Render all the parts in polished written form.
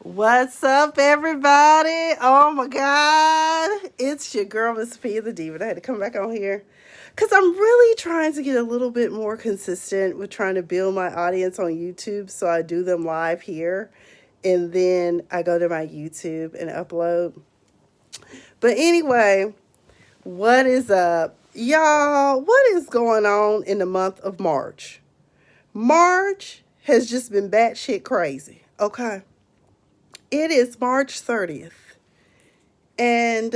What's up, everybody? Oh my God. It's your girl, Miss P the Diva. I had to come back on here because I'm really trying to get a little bit more consistent with trying to build my audience on YouTube. So I do them live here and then I go to my YouTube and upload. But anyway, what is up? Y'all, what is going on in the month of March? March has just been batshit crazy, okay? It is March 30th, and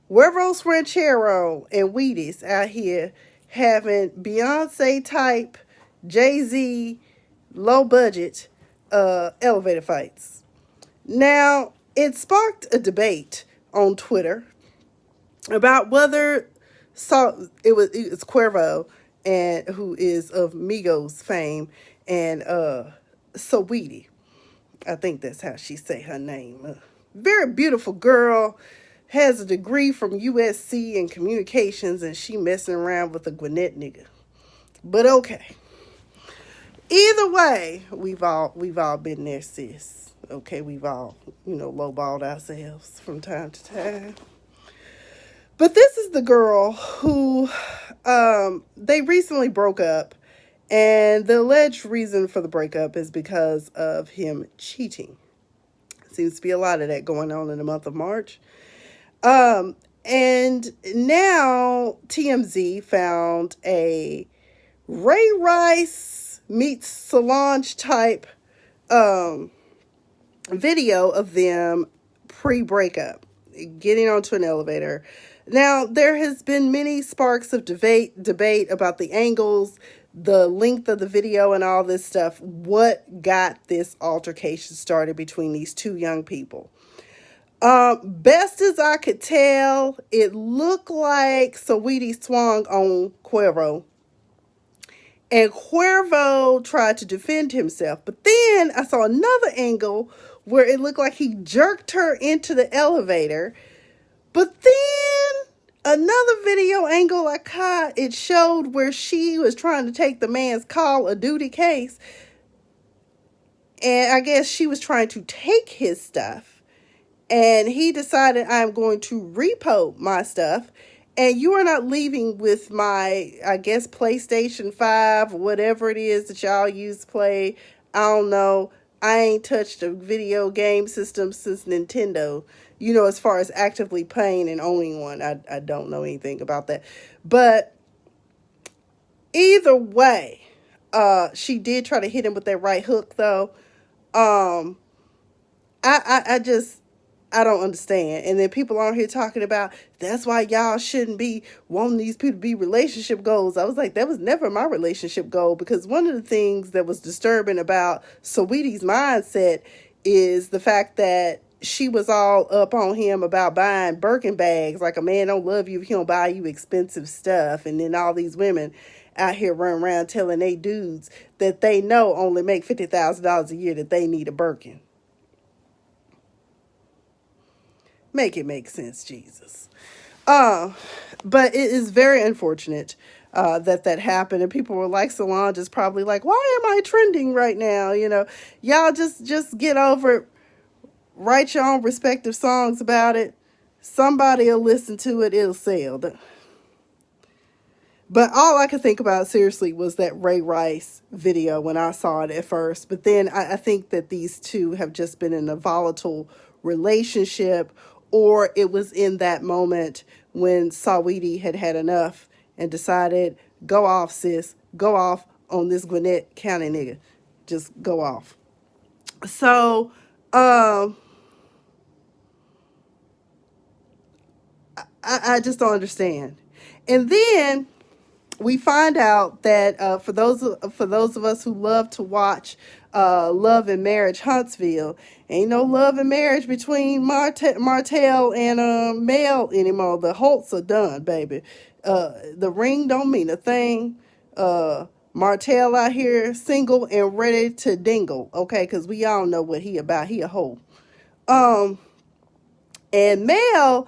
Huevos Ranchero and Wheaties out here having Beyonce type, Jay-Z, low budget elevator fights. Now, it sparked a debate on Twitter about whether it's Cuervo and who is of Migos fame and Saweetie. I think that's how she say her name. Very beautiful girl, has a degree from USC in communications, and she messing around with a Gwinnett nigga. But okay. Either way, we've all been there, sis. Okay, we've all, lowballed ourselves from time to time. But this is the girl who they recently broke up, and the alleged reason for the breakup is because of him cheating. Seems to be a lot of that going on in the month of March. And now TMZ found a Ray Rice meets Solange type video of them pre-breakup, getting onto an elevator. Now, there has been many sparks of debate about the angles, the length of the video, and all this stuff. What got this altercation started between these two young people? Best as I could tell, it looked like Saweetie swung on Cuervo, and Cuervo tried to defend himself. But then I saw another angle where it looked like he jerked her into the elevator. But then another video angle I caught, it showed where she was trying to take the man's call a duty case. And I guess she was trying to take his stuff. And he decided, I'm going to repo my stuff. And you are not leaving with my, I guess, PlayStation 5, or whatever it is that y'all use to play. I don't know. I ain't touched a video game system since Nintendo. As far as actively playing and owning one, I don't know anything about that. But either way, she did try to hit him with that right hook, though. I don't understand. And then people on here talking about that's why y'all shouldn't be wanting these people to be relationship goals. I was like, that was never my relationship goal, because one of the things that was disturbing about Saweetie's mindset is the fact that she was all up on him about buying Birkin bags. Like, a man don't love you if he don't buy you expensive stuff. And then all these women out here running around telling they dudes that they know only make $50,000 a year that they need a Birkin. Make it make sense, Jesus. But it is very unfortunate that happened. And people were like, Solange is probably like, why am I trending right now? Y'all just get over it. Write your own respective songs about it. Somebody will listen to it. It'll sell. But all I could think about, seriously, was that Ray Rice video when I saw it at first. But then I think that these two have just been in a volatile relationship, or it was in that moment when Saweetie had enough and decided, go off, sis. Go off on this Gwinnett County nigga. Just go off. So, I just don't understand. And then we find out that for those of us who love to watch Love and Marriage Huntsville, ain't no love and marriage between Martell and Mel anymore. The Holtz are done, baby. The ring don't mean a thing. Martell out here single and ready to dingle, okay? Because we all know what he about. He a hoe. And Mel,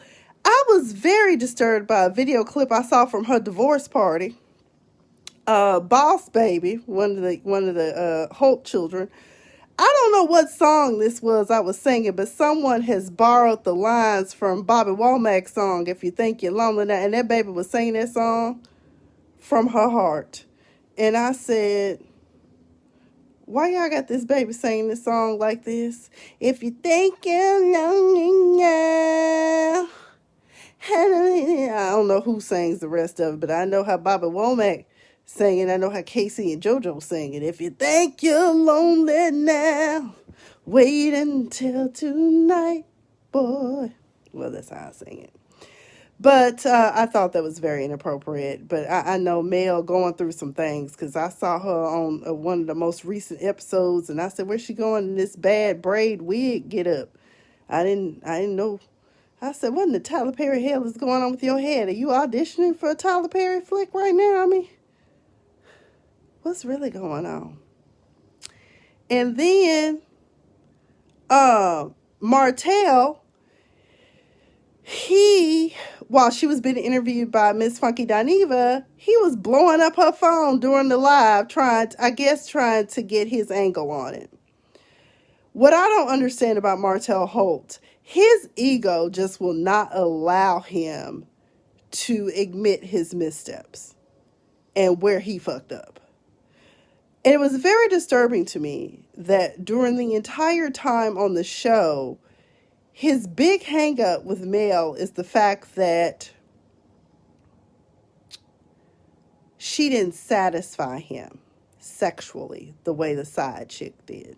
I was very disturbed by a video clip I saw from her divorce party. Boss Baby, one of the Holt children, I don't know what song this was I was singing, but someone has borrowed the lines from Bobby Womack's song, If You Think You're Lonely Now, and that baby was singing that song from her heart. And I said, why y'all got this baby singing this song like this? If you think you're lonely now. I don't know who sings the rest of it, but I know how Bobby Womack sang it. I know how Casey and JoJo sang it. If you think you're lonely now, wait until tonight, boy. Well, that's how I sing it. But I thought that was very inappropriate. But I know Mel going through some things, because I saw her on one of the most recent episodes, and I said, "Where's she going in this bad braid wig get up?" I didn't know. I said, "What in the Tyler Perry hell is going on with your head? Are you auditioning for a Tyler Perry flick right now? I mean, what's really going on?" And then Martell, while she was being interviewed by Miss Funky Dineva, he was blowing up her phone during the live, trying to get his angle on it. What I don't understand about Martell Holt, his ego just will not allow him to admit his missteps and where he fucked up. And it was very disturbing to me that during the entire time on the show, his big hang up with Mel is the fact that she didn't satisfy him sexually the way the side chick did.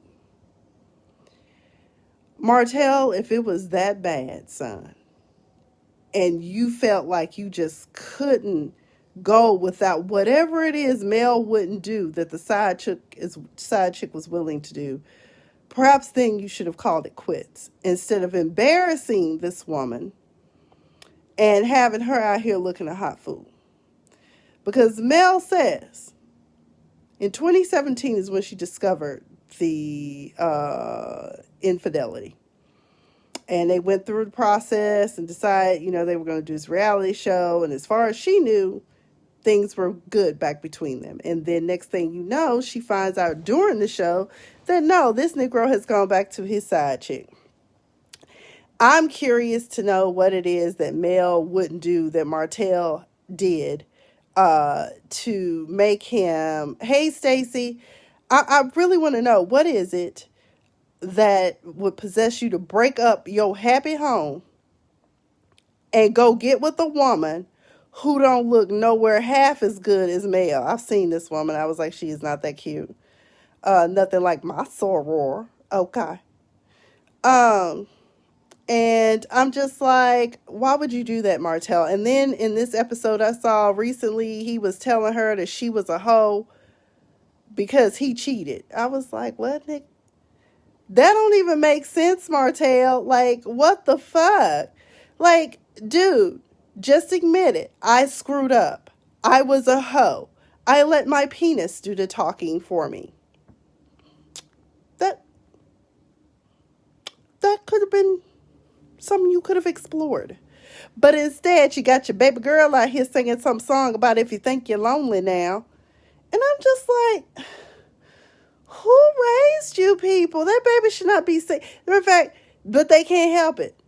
Martell, if it was that bad, son, and you felt like you just couldn't go without whatever it is Mel wouldn't do that the side chick was willing to do, perhaps then you should have called it quits instead of embarrassing this woman and having her out here looking a hot fool. Because Mel says in 2017 is when she discovered the infidelity. And they went through the process and decided, they were going to do this reality show. And as far as she knew, things were good back between them. And then next thing you know, she finds out during the show that no, this Negro has gone back to his side chick. I'm curious to know what it is that Mel wouldn't do that Martell did to make him, hey, Stacey, I really want to know, what is it that would possess you to break up your happy home and go get with a woman who don't look nowhere half as good as Mel? I've seen this woman. I was like, she is not that cute. Nothing like my soror. Okay. And I'm just like, why would you do that, Martell? And then in this episode I saw recently, he was telling her that she was a hoe because he cheated. I was like, what, Nick? That don't even make sense, Martell. Like, what the fuck? Like, dude, just admit it. I screwed up. I was a hoe. I let my penis do the talking for me. That could have been something you could have explored. But instead, you got your baby girl out here singing some song about if you think you're lonely now. And I'm just like, who raised you people? That baby should not be singing. In fact, but they can't help it.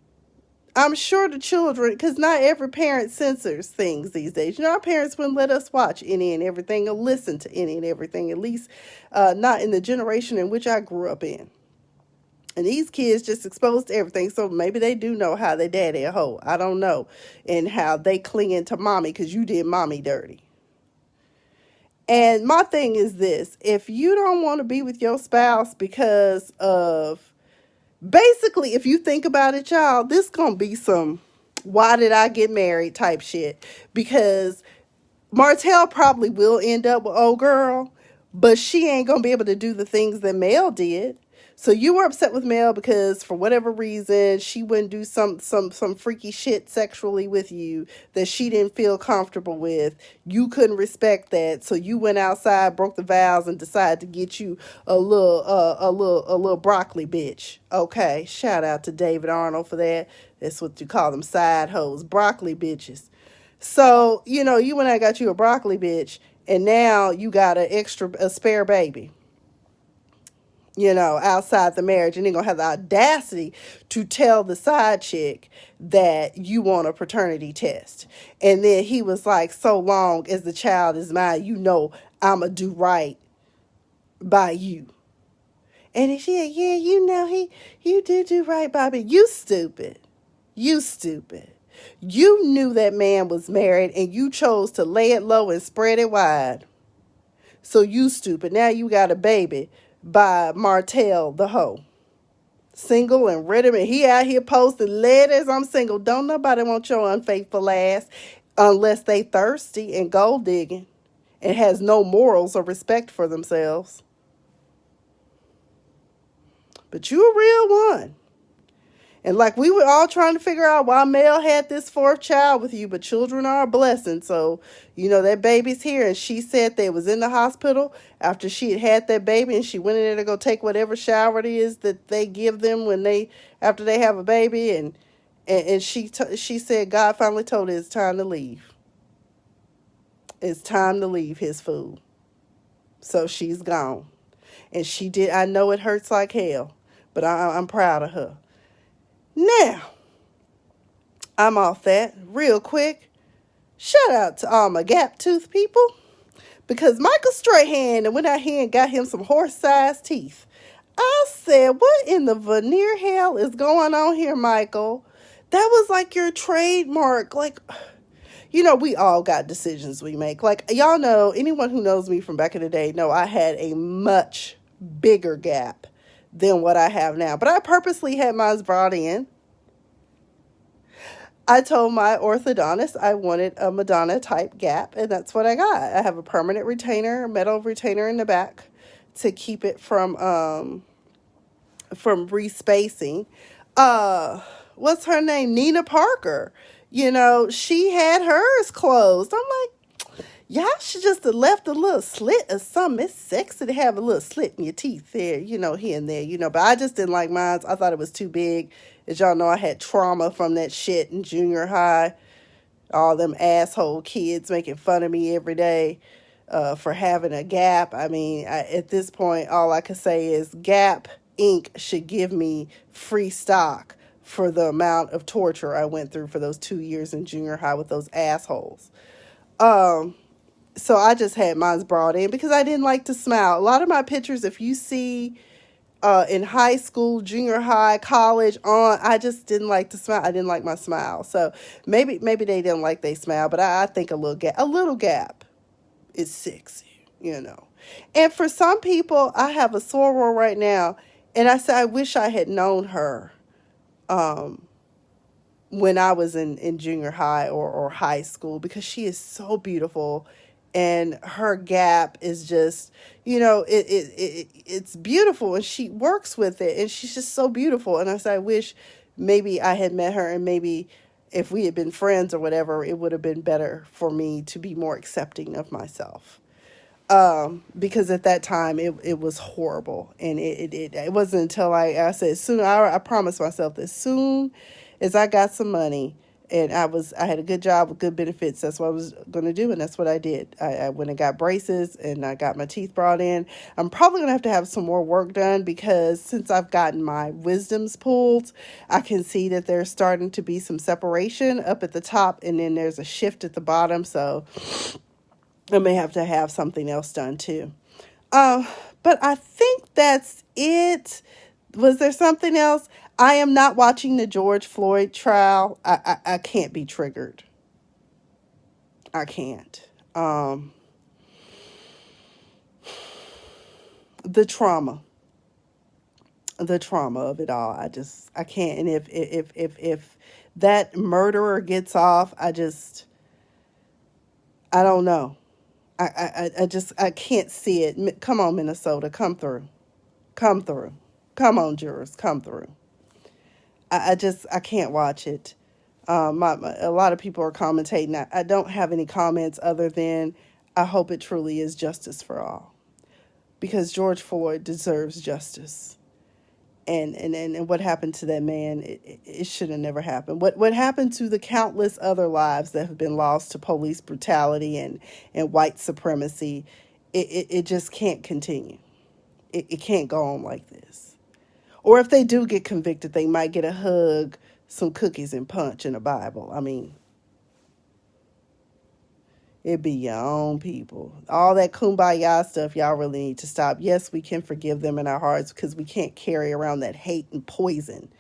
I'm sure the children, because not every parent censors things these days. Our parents wouldn't let us watch any and everything or listen to any and everything, at least not in the generation in which I grew up in. And these kids just exposed to everything. So maybe they do know how their daddy a hoe. I don't know. And how they cling to mommy because you did mommy dirty. And my thing is this. If you don't want to be with your spouse because of... Basically, if you think about it, y'all, this going to be some why did I get married type shit. Because Martell probably will end up with old girl. But she ain't going to be able to do the things that Mel did. So you were upset with Mel because for whatever reason, she wouldn't do some freaky shit sexually with you that she didn't feel comfortable with. You couldn't respect that. So you went outside, broke the vows, and decided to get you a little broccoli bitch. Okay. Shout out to David Arnold for that. That's what you call them, side hoes, broccoli bitches. So, you went out and got you a broccoli bitch, and now you got a spare baby. outside the marriage, and then gonna have the audacity to tell the side chick that you want a paternity test. And then he was like, so long as the child is mine, I'ma do right by you. And she said, yeah, you do right by me. You stupid. You stupid. You knew that man was married and you chose to lay it low and spread it wide. So you stupid. Now you got a baby by Martell the hoe. Single and ready. And he out here posting letters. I'm single. Don't nobody want your unfaithful ass unless they thirsty and gold digging and has no morals or respect for themselves. But you a real one. And like we were all trying to figure out why Mel had this fourth child with you, but children are a blessing. So, that baby's here. And she said they was in the hospital after she had that baby, and she went in there to go take whatever shower it is that they give them after they have a baby. And she said God finally told her it's time to leave. It's time to leave his food. So she's gone. And she did. I know it hurts like hell, but I'm proud of her. Now, I'm off that real quick. Shout out to all my gap tooth people, because Michael Strahan went out here and got him some horse-sized teeth. I said, what in the veneer hell is going on here, Michael? That was like your trademark. Like, we all got decisions we make. Like, y'all know, anyone who knows me from back in the day know I had a much bigger gap than what I have now. But I purposely had mine brought in. I told my orthodontist I wanted a Madonna type gap, and that's what I got. I have a permanent retainer, metal retainer in the back to keep it from respacing. What's her name? Nina Parker. She had hers closed. I'm like, y'all should just have left a little slit or something. It's sexy to have a little slit in your teeth there, here and there, but I just didn't like mine. I thought it was too big. As y'all know, I had trauma from that shit in junior high. All them asshole kids making fun of me every day for having a gap. I mean, at this point, all I can say is Gap Inc. should give me free stock for the amount of torture I went through for those 2 years in junior high with those assholes. So I just had mine brought in because I didn't like to smile. A lot of my pictures, if you see in high school, junior high, college, I just didn't like to smile. I didn't like my smile. So maybe they didn't like they smile, but I think a little gap is sexy, And for some people, I have a soror right now, and I say I wish I had known her when I was in junior high or high school, because she is so beautiful. And her gap is just, it's beautiful, and she works with it, and she's just so beautiful. And I said, I wish maybe I had met her, and maybe if we had been friends or whatever, it would have been better for me to be more accepting of myself. Because at that time it was horrible, and it wasn't until I said I promised myself that soon as I got some money, and I had a good job with good benefits, that's what I was going to do, and that's what I did. I went and got braces, and I got my teeth brought in. I'm probably going to have some more work done, because since I've gotten my wisdoms pulled, I can see that there's starting to be some separation up at the top, and then there's a shift at the bottom, so I may have to have something else done too. But I think that's it. Was there something else? I am not watching the George Floyd trial. I can't be triggered. I can't. The trauma of it all. I can't. And if that murderer gets off, I don't know. I can't see it. Come on, Minnesota, come through. Come on, jurors, come through. I can't watch it. A lot of people are commentating. I don't have any comments other than I hope it truly is justice for all, because George Floyd deserves justice. And what happened to that man, it should have never happened. What happened to the countless other lives that have been lost to police brutality and white supremacy, it just can't continue. it can't go on like this. Or if they do get convicted, they might get a hug, some cookies, and punch in the Bible. I mean, it be your own people. All that kumbaya stuff, y'all really need to stop. Yes, we can forgive them in our hearts because we can't carry around that hate and poison.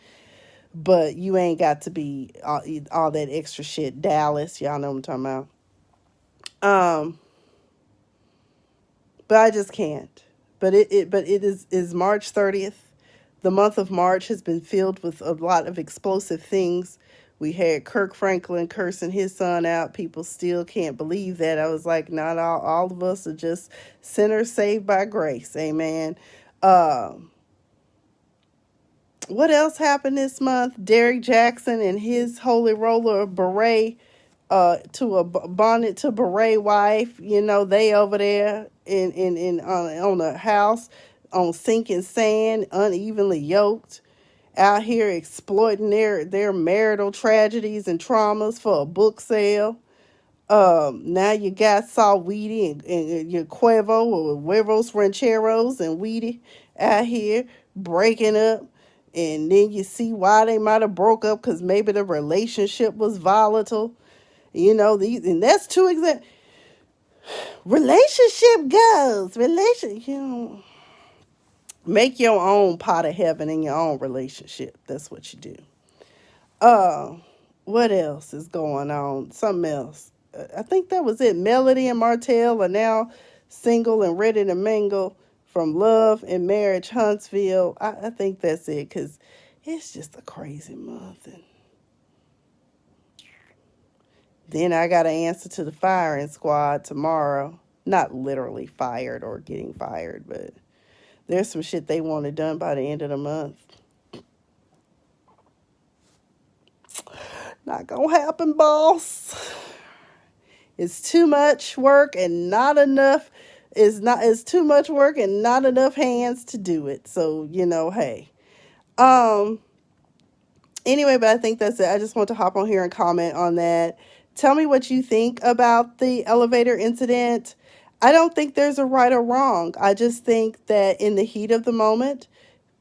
But you ain't got to be all that extra shit. Dallas, y'all know what I'm talking about. But I just can't. But it is March 30th. The month of March has been filled with a lot of explosive things. We had Kirk Franklin cursing his son out. People still can't believe that. I was like, not all of us are just sinners saved by grace. Amen. What else happened this month? Derrick Jackson and his holy roller Beret, to a Bonnet to Beret wife. You know, they over there in on a house on sinking sand, unevenly yoked, out here exploiting their marital tragedies and traumas for a book sale. Now you got Saweetie and your Cuervo or Huevos Rancheros and Weedy out here breaking up. And then you see why they might have broke up, because maybe the relationship was volatile. You know, and that's two examples. Relationship goes. You know, make your own pot of heaven in your own relationship. That's what you do. What else is going on? Something else. I think that was it. Melody and Martell are now single and ready to mingle from Love and Marriage Huntsville. I think that's it, because it's just a crazy month. And then I got to answer to the firing squad tomorrow. Not literally fired or getting fired, but there's some shit they wanted done by the end of the month. Not gonna happen, boss. It's too much work and not enough. It's too much work and not enough hands to do it. So, you know, hey. Anyway, but I think that's it. I just want to hop on here and comment on that. Tell me what you think about the elevator incident. I don't think there's a right or wrong. I just think that in the heat of the moment,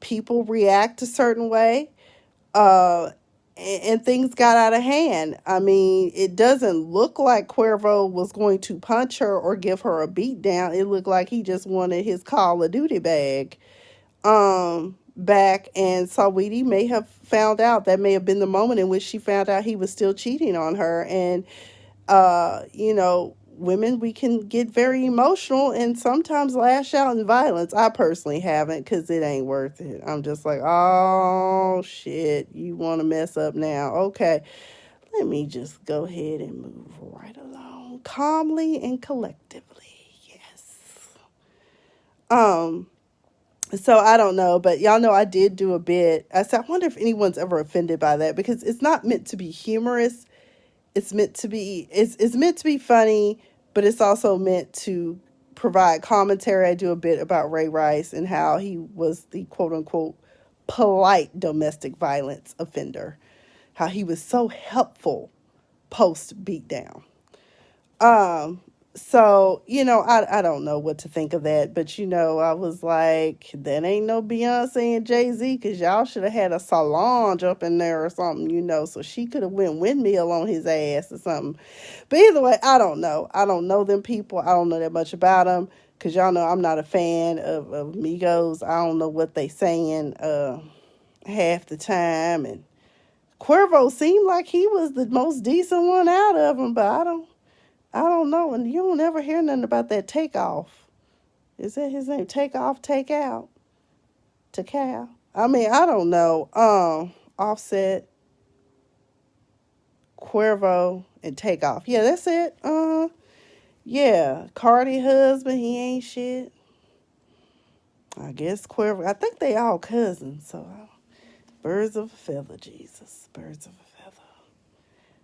people react a certain way. And things got out of hand. I mean, it doesn't look like Cuervo was going to punch her or give her a beat down. It looked like he just wanted his Call of Duty bag back, and Saweetie may have found out. That may have been the moment in which she found out he was still cheating on her. And you know, women, we can get very emotional and sometimes lash out in violence. I personally haven't, because it ain't worth it. I'm just like, oh shit, you want to mess up now? Okay, let me just go ahead and move right along calmly and collectively. Yes. So I don't know, but y'all know I did do a bit. I said, I wonder if anyone's ever offended by that, because it's not meant to be humorous. It's meant to be funny, but it's also meant to provide commentary. I do a bit about Ray Rice and how he was the quote unquote polite domestic violence offender, how he was so helpful post beatdown. So, you know, I don't know what to think of that, but, you know, I was like, that ain't no Beyonce and Jay-Z, because y'all should have had a Solange up in there or something, you know, so she could have went windmill on his ass or something. But either way, I don't know. I don't know them people. I don't know that much about them, because y'all know I'm not a fan of Migos. I don't know what they saying half the time. And Cuervo seemed like he was the most decent one out of them, but I don't know. And you don't ever hear nothing about that Takeoff. Is that his name? Takeoff, Takeout, Takeout. I mean, I don't know. Offset, Cuervo, and Takeoff. Yeah, that's it. Yeah, Cardi husband, he ain't shit. I guess Cuervo. I think they all cousins. So birds of a feather, Jesus. Birds of a feather.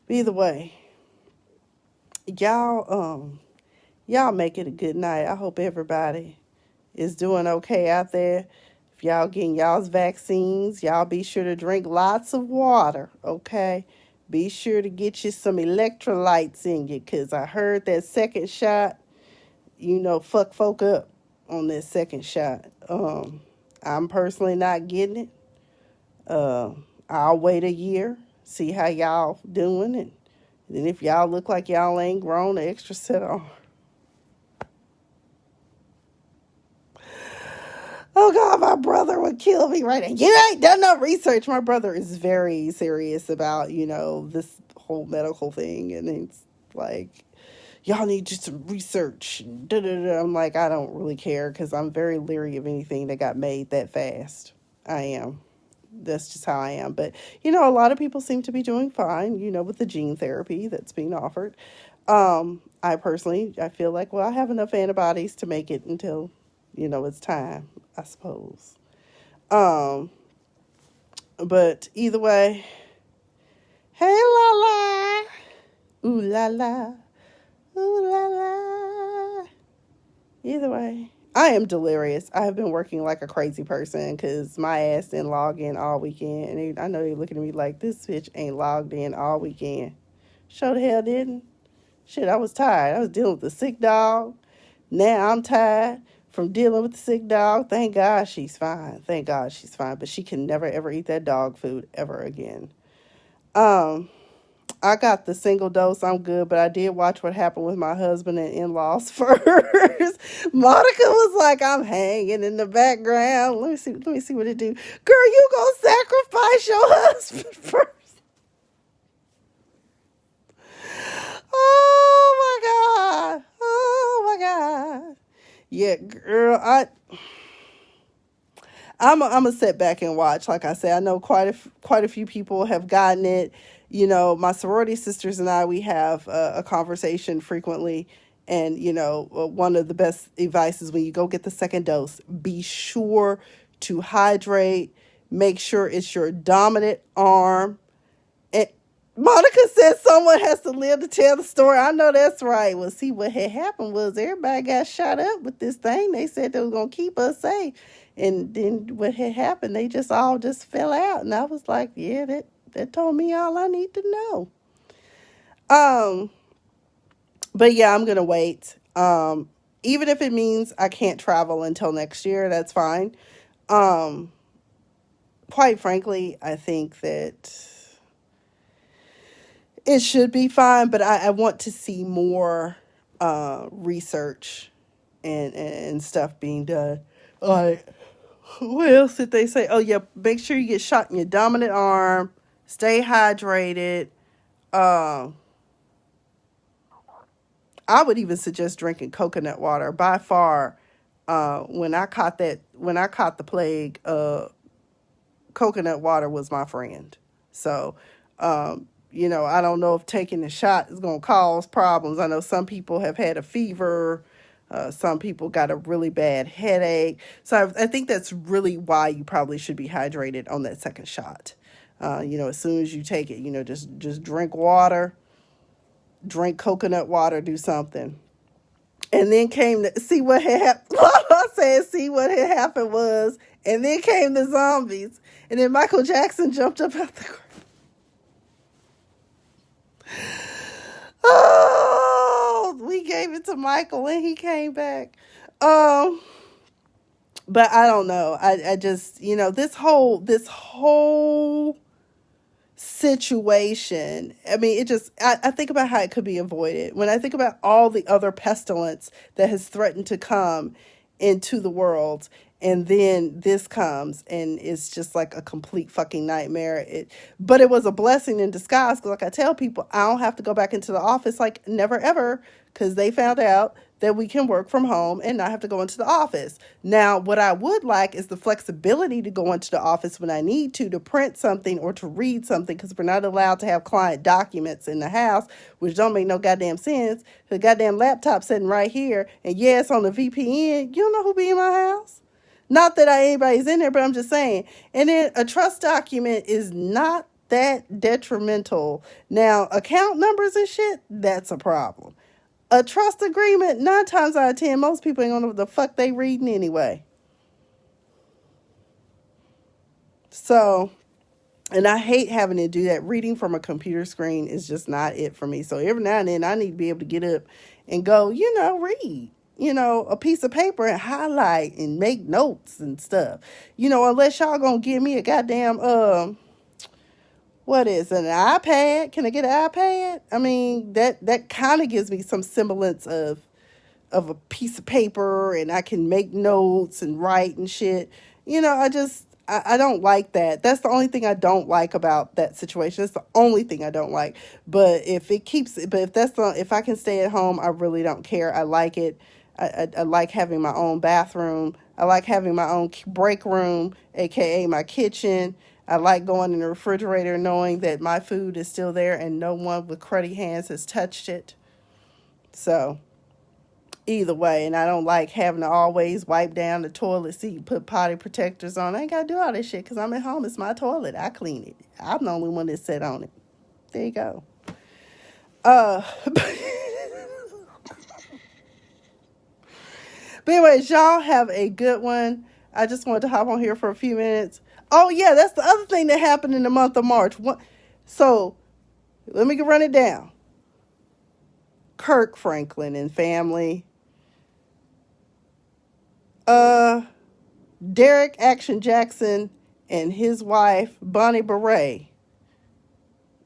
But either way, y'all make it a good night. I hope everybody is doing okay out there. If y'all getting y'all's vaccines, y'all be sure to drink lots of water, okay? Be sure to get you some electrolytes in you, because I heard that second shot, you know, fuck folk up. on that second shot. I'm personally not getting it. I'll wait a year, see how y'all doing, and then if y'all look like y'all ain't grown an extra set on. Oh God, my brother would kill me right now. You ain't done no research. My brother is very serious about, this whole medical thing, and it's like, y'all need just to research. Da, da, da. I'm like, I don't really care because I'm very leery of anything that got made that fast. I am. That's just how I am. But, a lot of people seem to be doing fine, with the gene therapy that's being offered. I feel like, well, I have enough antibodies to make it until, it's time, I suppose. But either way, hey, la la, ooh la la, ooh la la. Either way, I am delirious. I have been working like a crazy person because my ass didn't log in all weekend. And I know they're looking at me like, this bitch ain't logged in all weekend. Sure the hell didn't. Shit, I was tired. I was dealing with the sick dog. Now I'm tired from dealing with the sick dog. Thank God she's fine. Thank God she's fine. But she can never, ever eat that dog food ever again. I got the single dose. I'm good, but I did watch what happened with my husband and in-laws first. Monica was like, I'm hanging in the background. Let me see what it do. Girl, you gonna sacrifice your husband first. Oh my God. Oh my God. Yeah, girl, I'm gonna sit back and watch. Like I said, I know quite a few people have gotten it. My sorority sisters and I, we have a conversation frequently. And, one of the best advice is when you go get the second dose, be sure to hydrate. Make sure it's your dominant arm. And Monica said someone has to live to tell the story. I know that's right. Well, see, what had happened was everybody got shot up with this thing. They said they were going to keep us safe. And then what had happened, they all just fell out. And I was like, yeah, that told me all I need to know. But yeah, I'm going to wait. Even if it means I can't travel until next year, that's fine. Quite frankly, I think that it should be fine, but I want to see more research and stuff being done. Like, what else did they say? Oh, yeah, make sure you get shot in your dominant arm. Stay hydrated. I would even suggest drinking coconut water. By far, when I caught the plague, coconut water was my friend. So, I don't know if taking the shot is going to cause problems. I know some people have had a fever. Some people got a really bad headache. So I think that's really why you probably should be hydrated on that second shot. As soon as you take it, just drink water, drink coconut water, do something. And then see what had happened. I said, see what had happened was, and then came the zombies. And then Michael Jackson jumped up out the grave. Oh, we gave it to Michael and he came back. But I don't know. I just, this whole situation, I mean, I think about how it could be avoided. When I think about all the other pestilence that has threatened to come into the world, and then this comes and it's just like a complete fucking nightmare. But it was a blessing in disguise, because like I tell people, I don't have to go back into the office, like never ever, because they found out that we can work from home and not have to go into the office. Now, what I would like is the flexibility to go into the office when I need to print something or to read something, because we're not allowed to have client documents in the house, which don't make no goddamn sense. The goddamn laptop sitting right here, and yeah, it's on the VPN. You don't know who be in my house? Not that anybody's in there, but I'm just saying. And then a trust document is not that detrimental. Now, account numbers and shit, that's a problem. A trust agreement, 9 times out of 10, most people ain't gonna know what the fuck they reading anyway. So, and I hate having to do that. Reading from a computer screen is just not it for me. So every now and then I need to be able to get up and go, read. a piece of paper and highlight and make notes and stuff. Unless y'all gonna give me a goddamn what is it, an iPad? Can I get an iPad? I mean, that kind of gives me some semblance of a piece of paper, and I can make notes and write and shit. I don't like that. That's the only thing I don't like about that situation. That's the only thing I don't like. But if I can stay at home, I really don't care. I like it. I like having my own bathroom. I like having my own break room, aka my kitchen. I like going in the refrigerator knowing that my food is still there and no one with cruddy hands has touched it. So either way, and I don't like having to always wipe down the toilet seat and put potty protectors on. I ain't got to do all this shit because I'm at home. It's my toilet. I clean it. I'm the only one that sat on it. There you go. But anyways, y'all have a good one. I just wanted to hop on here for a few minutes. Oh, yeah, that's the other thing that happened in the month of March. So let me run it down. Kirk Franklin and family. Derrick Action Jackson and his wife, Bonnie Beret.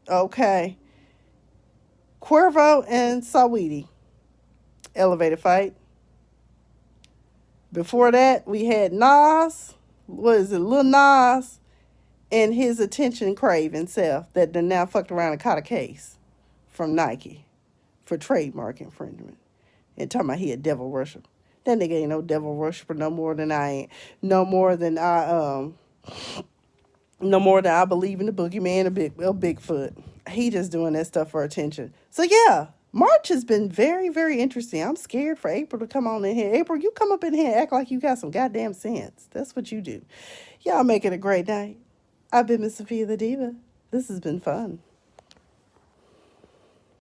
Okay. Cuervo and Saweetie. Elevated fight. Before that, we had Nas. What is it? Lil Nas and his attention craving self that done now fucked around and caught a case from Nike for trademark infringement. And talking about he a devil worshiper. That nigga ain't no devil worshiper no more than I ain't. No more than I believe in the boogeyman or Bigfoot. He just doing that stuff for attention. So yeah, March has been very, very interesting. I'm scared for April to come on in here. April, you come up in here and act like you got some goddamn sense. That's what you do. Y'all make it a great night. I've been Miss Sophia the Diva. This has been fun.